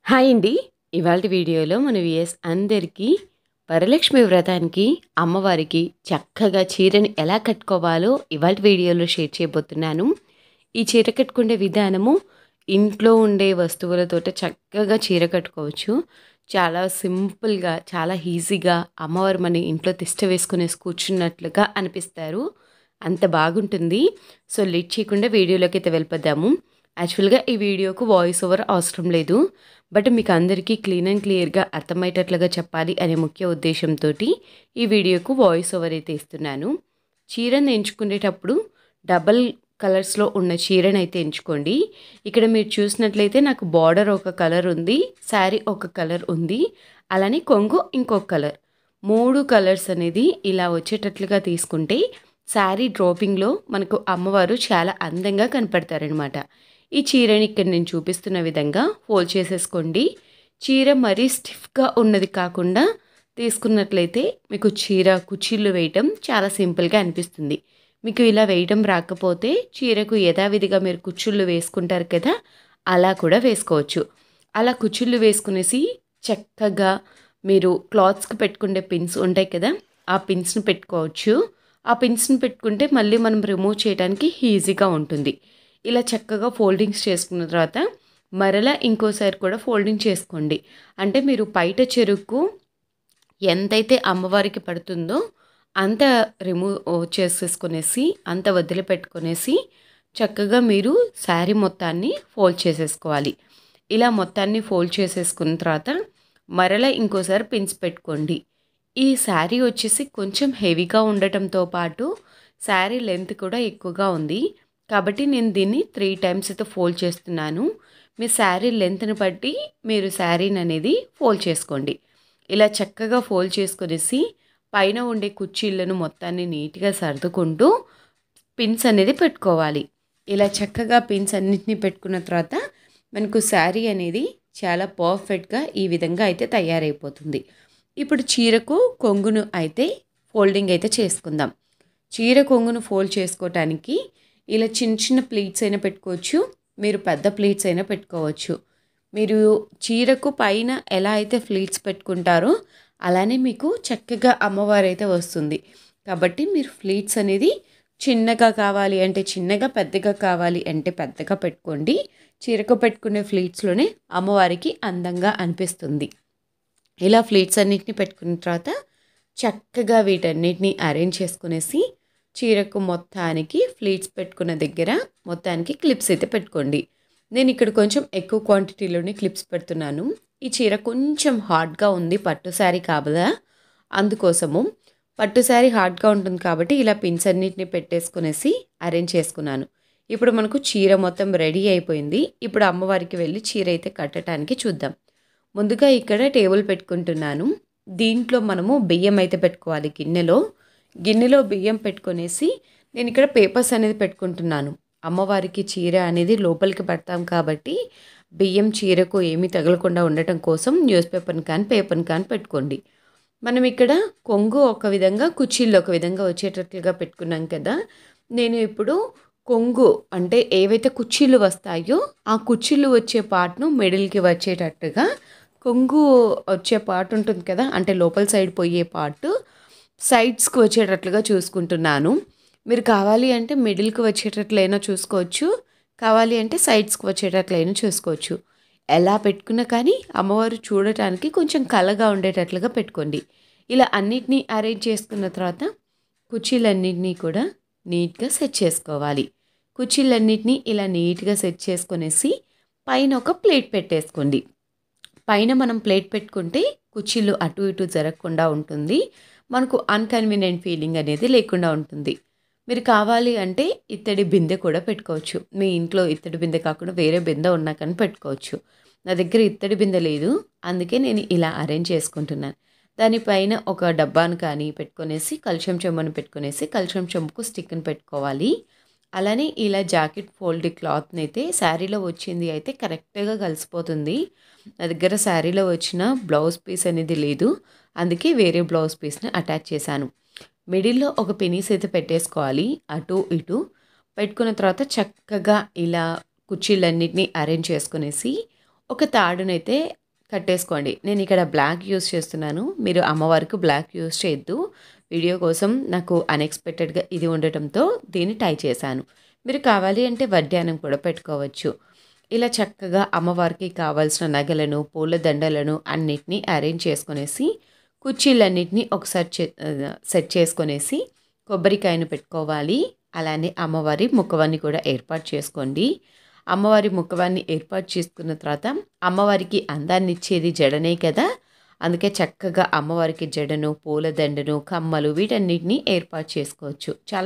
Hi అండి. ఇవాల్టి వీడియోలో మన వ్యూయర్స్ అందరికీ వరలక్ష్మి వ్రతానికి అమ్మవారికి చక్కగా చీరని ఎలా కట్టుకోవాలో ఇవాల్టి వీడియోలో షేర్ చేయబోతున్నాను. ఈ చీర కట్టుకునే విధానము ఇంట్లో ఉండే వస్తువులతోటి చక్కగా చీర కట్టుకోవచ్చు. చాలా సింపుల్‌గా, చాలా ఈజీగా అమ్మవారు మన ఇంట్లో తిష్ట వేసుకునేసి కూర్చున్నట్లుగా అనిపిస్తారు. అంత బాగుంటుంది. సో, లేట్ చేయకుండా వీడియోలోకైతే వెళ్ళిపోదాము. యాక్చువల్‌గా ఈ వీడియోకు వాయిస్ ఓవర్ అవసరం లేదు. బట్ మీకు అందరికీ క్లీన్ అండ్ క్లియర్‌గా అర్థమయ్యేటట్లుగా చెప్పాలి అనే ముఖ్య ఉద్దేశంతోటి ఈ వీడియోకు వాయిస్ ఓవర్ అయితే ఇస్తున్నాను. చీరను ఎంచుకునేటప్పుడు డబల్ కలర్స్‌లో ఉన్న చీరనైతే ఎంచుకోండి. ఇక్కడ మీరు చూసినట్లయితే నాకు బార్డర్ ఒక కలర్ ఉంది. శారీ ఒక కలర్ ఉంది. అలానే కొంగు ఇంకొక కలర్. 3 కలర్స్ అనేది ఇలా వచ్చేటట్లుగా తీసుకుంటే శారీ డ్రాపింగ్‌లో మనకు అమ్మవారు చాలా అందంగా కనపడతారనమాట. ఈ చీరని ఇక్కడ నేను చూపిస్తున్న విధంగా ఫోల్డ్ చేసేసుకోండి. చీర మరీ స్టిఫ్‌గా ఉన్నది కాకుండా తీసుకున్నట్లయితే మీకు చీర కుచ్చిళ్ళు వేయటం చాలా సింపుల్‌గా అనిపిస్తుంది. మీకు ఇలా వేయటం రాకపోతే చీరకు యథావిధిగా మీరు కుచ్చుళ్ళు వేసుకుంటారు కదా, అలా కూడా వేసుకోవచ్చు. అలా కుచ్చుళ్ళు వేసుకునేసి చక్కగా మీరు క్లాత్స్‌కి పెట్టుకునే పిన్స్ ఉంటాయి కదా, ఆ పిన్స్‌ని పెట్టుకోవచ్చు. ఆ పిన్స్‌ని పెట్టుకుంటే మళ్ళీ మనం రిమూవ్ చేయడానికి ఈజీగా ఉంటుంది. ఇలా చక్కగా ఫోల్డింగ్స్ చేసుకున్న తర్వాత మరలా ఇంకోసారి కూడా ఫోల్డింగ్ చేసుకోండి. అంటే మీరు పైట చెరుకు ఎంతైతే అమ్మవారికి పడుతుందో అంత రిమూవ్ చేసేసుకునేసి, అంత వదిలిపెట్టుకునేసి చక్కగా మీరు శారీ మొత్తాన్ని ఫోల్డ్ చేసేసుకోవాలి. ఇలా మొత్తాన్ని ఫోల్డ్ చేసేసుకున్న తర్వాత మరలా ఇంకోసారి పిన్స్ పెట్టుకోండి. ఈ శారీ వచ్చేసి కొంచెం హెవీగా ఉండటంతో పాటు శారీ లెంత్ కూడా ఎక్కువగా ఉంది. కాబట్టి నేను దీన్ని 3 టైమ్స్ అయితే ఫోల్డ్ చేస్తున్నాను. మీ శారీ లెంత్‌ని బట్టి మీరు శారీని అనేది ఫోల్డ్ చేసుకోండి. ఇలా చక్కగా ఫోల్డ్ చేసుకునేసి పైన ఉండే కుర్చీలను మొత్తాన్ని నీట్‌గా సర్దుకుంటూ పిన్స్ అనేది పెట్టుకోవాలి. ఇలా చక్కగా పిన్స్ అన్నిటిని పెట్టుకున్న తర్వాత మనకు శారీ అనేది చాలా పర్ఫెక్ట్‌గా ఈ విధంగా అయితే తయారైపోతుంది. ఇప్పుడు చీరకు కొంగును అయితే ఫోల్డింగ్ అయితే చేసుకుందాం. చీర కొంగును ఫోల్డ్ చేసుకోవటానికి ఇలా చిన్న చిన్న ప్లీట్స్ అయినా పెట్టుకోవచ్చు. మీరు పెద్ద ప్లీట్స్ అయినా పెట్టుకోవచ్చు. మీరు చీరకు పైన ఎలా అయితే ప్లీట్స్ పెట్టుకుంటారో అలానే మీకు చక్కగా అమ్మవారైతే వస్తుంది. కాబట్టి మీరు ప్లీట్స్ అనేది చిన్నగా కావాలి అంటే చిన్నగా, పెద్దగా కావాలి అంటే పెద్దగా పెట్టుకోండి. చీరకు పెట్టుకునే ప్లీట్స్‌లోనే అమ్మవారికి అందంగా అనిపిస్తుంది. ఇలా ప్లీట్స్ అన్నిటిని పెట్టుకున్న తర్వాత చక్కగా వీటన్నిటిని అరేంజ్ చేసుకునేసి చీరకు మొత్తానికి ప్లీట్స్ పెట్టుకున్న దగ్గర మొత్తానికి క్లిప్స్ అయితే పెట్టుకోండి. నేను ఇక్కడ కొంచెం ఎక్కువ క్వాంటిటీలోనే క్లిప్స్ పెడుతున్నాను. ఈ చీర కొంచెం హార్డ్‌గా ఉంది, పట్టు శారీ కాబదా, అందుకోసము. పట్టు శారీ హార్డ్‌గా ఉంటుంది కాబట్టి ఇలా పిన్స్ అన్నిటిని పెట్టేసుకునేసి అరేంజ్ చేసుకున్నాను. ఇప్పుడు మనకు చీర మొత్తం రెడీ అయిపోయింది. ఇప్పుడు అమ్మవారికి వెళ్ళి చీర అయితే కట్టడానికి చూద్దాం. ముందుగా ఇక్కడ టేబుల్ పెట్టుకుంటున్నాను. దీంట్లో మనము బియ్యం అయితే పెట్టుకోవాలి గిన్నెలో బియ్యం పెట్టుకొనేసి నేను ఇక్కడ పేపర్స్ అనేది పెట్టుకుంటున్నాను. అమ్మవారికి చీర అనేది లోపలికి పెడతాం కాబట్టి బియ్యం చీరకు ఏమీ తగలకుండా ఉండటం కోసం న్యూస్ పేపర్ని కానీ పేపర్ని కానీ పెట్టుకోండి. మనం ఇక్కడ కొంగు ఒక విధంగా, కుచ్చిళ్ళు ఒక విధంగా వచ్చేటట్లుగా పెట్టుకున్నాం కదా. నేను ఇప్పుడు కొంగు అంటే ఏవైతే కుచ్చిళ్ళు వస్తాయో ఆ కుచ్చిళ్ళు వచ్చే పార్ట్ను మిడిల్‌కి వచ్చేటట్టుగా, కొంగు వచ్చే పార్ట్ ఉంటుంది కదా, అంటే లోపల సైడ్ పోయే పార్ట్ సైడ్స్‌కి వచ్చేటట్లుగా చూసుకుంటున్నాను. మీరు కావాలి అంటే మిడిల్‌కి వచ్చేటట్లయినా చూసుకోవచ్చు. కావాలి అంటే సైడ్స్‌కి వచ్చేటట్లయినా చూసుకోవచ్చు. ఎలా పెట్టుకున్నా కానీ అమ్మవారు చూడటానికి కొంచెం కళగా ఉండేటట్లుగా పెట్టుకోండి. ఇలా అన్నిటినీ అరేంజ్ చేసుకున్న తర్వాత కుర్చీలన్నిటినీ కూడా నీట్‌గా సెట్ చేసుకోవాలి. కుర్చీలన్నిటినీ ఇలా నీట్‌గా సెట్ చేసుకొనేసి పైన ఒక ప్లేట్ పెట్టేసుకోండి. పైన మనం ప్లేట్ పెట్టుకుంటే కుర్చీలు అటు ఇటు జరగకుండా ఉంటుంది. మనకు అన్‌కన్వీనియంట్ ఫీలింగ్ అనేది లేకుండా ఉంటుంది. మీరు కావాలి అంటే ఇత్తడి బిందె కూడా పెట్టుకోవచ్చు. మీ ఇంట్లో ఇత్తడి బిందె కాకుండా వేరే బిందె ఉన్నా కానీ పెట్టుకోవచ్చు. నా దగ్గర ఇత్తడి బిందె లేదు. అందుకే నేను ఇలా అరేంజ్ చేసుకుంటున్నాను. దానిపైన ఒక డబ్బాను కానీ పెట్టుకొనేసి, కలశం చెంబుని పెట్టుకొనేసి, కలశం చెంబుకు స్టిక్‌ని పెట్టుకోవాలి. అలానే ఇలా జాకెట్ ఫోల్డ్ క్లాత్‌ని అయితే శారీలో వచ్చింది అయితే కరెక్ట్‌గా కలిసిపోతుంది. నా దగ్గర శారీలో వచ్చిన బ్లౌజ్ పీస్ అనేది లేదు. అందుకే వేరే బ్లౌజ్ పీస్‌ని అటాచ్ చేశాను. మిడిల్‌లో ఒక పినీస్ అయితే పెట్టేసుకోవాలి. అటు ఇటు పెట్టుకున్న తర్వాత చక్కగా ఇలా కుర్చీలన్నిటిని అరేంజ్ చేసుకునేసి ఒక తాడునైతే కట్టేసుకోండి. నేను ఇక్కడ బ్లాక్ యూజ్ చేస్తున్నాను. మీరు అమ్మవారికి బ్లాక్ యూజ్ చేయొద్దు. వీడియో కోసం నాకు అన్‌ఎక్స్‌పెక్టెడ్‌గా ఇది ఉండటంతో దీన్ని టై చేశాను. మీరు కావాలి అంటే వడ్డానం కూడా పెట్టుకోవచ్చు. ఇలా చక్కగా అమ్మవారికి కావాల్సిన నగలను, పూల దండలను అన్నిటిని అరేంజ్ చేసుకొనేసి, కుర్చీలన్నిటిని ఒకసారి సెట్ చేసుకొనేసి, కొబ్బరికాయను పెట్టుకోవాలి. అలానే అమ్మవారి ముఖవాన్ని కూడా ఏర్పాటు చేసుకోండి. అమ్మవారి ముఖవాన్ని ఏర్పాటు చేసుకున్న తర్వాత అమ్మవారికి అందాన్నిచ్చేది జడనే కదా! అందుకే చక్కగా అమ్మవారికి జడను, పూలదండను, కమ్మలు వీటన్నిటిని ఏర్పాటు చేసుకోవచ్చు. చాలా